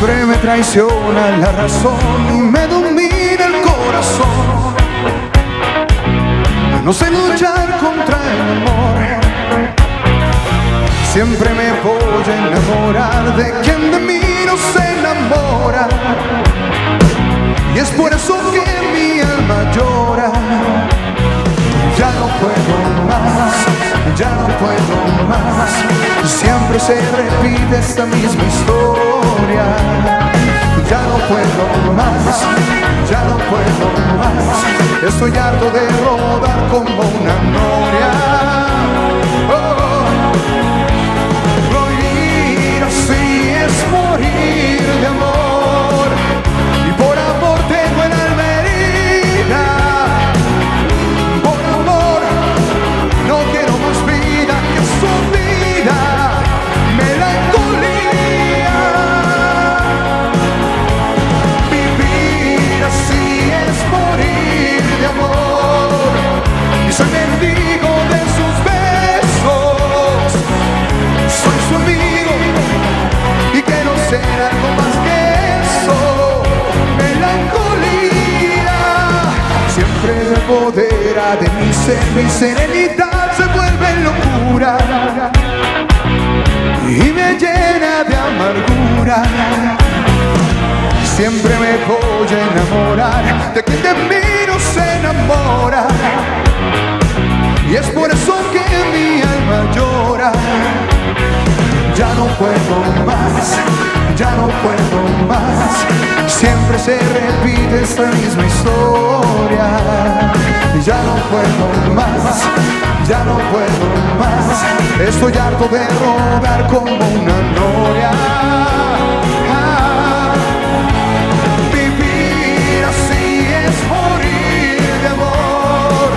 Siempre me traiciona la razón y me domina el corazón. No sé luchar contra el amor. Siempre me voy a enamorar de quien de mí no se enamora. Y es por eso que mi alma llora. Ya no puedo más, ya no puedo más. Siempre se repite esta misma historia. Ya no puedo más, ya no puedo más. Estoy harto de rodar como una noria. Morir así es morir de amor. Y por amor tengo el alma herida. Por amor no quiero más vida que su vida. Melancolía. Vivir así es morir de amor. Y soy mendigo de sus besos. Soy su amigo y quiero ser algo más que eso. Melancolía. Siempre se apodera de mi ser, mi serenidad se vuelve locura y me llena de amargura. Siempre me voy a enamorar de quien de mí no se enamora. Y es por eso que mi alma llora. Ya no puedo más, ya no puedo más. Siempre se repite esta misma historia. Ya no puedo más, ya no puedo más. Estoy harto de rodar como una noria. Vivir así es morir de amor.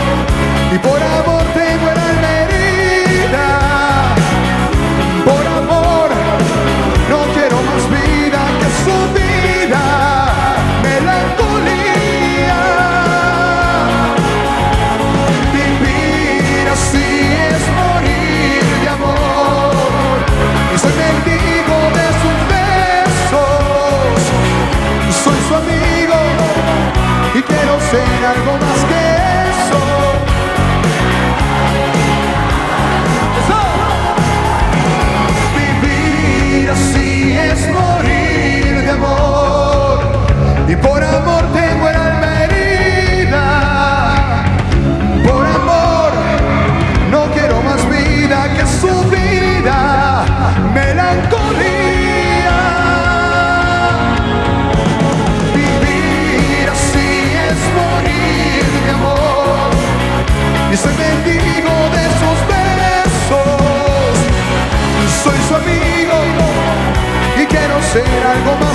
Y por amor tengo el alma herida. Por amor no quiero más vida que su vida. Melancolía. Vivir así es morir de amor. Y soy mendigo de sus besos. Soy su amigo y quiero ser algo más que eso. Vivir así es morir de amor. Y por amor tengo el alma herida. Por amor no quiero más vida que su vida. Melancolía. Vivir así es morir de amor. Y soy mendigo de sus besos. Soy su amigo y quiero ser algo más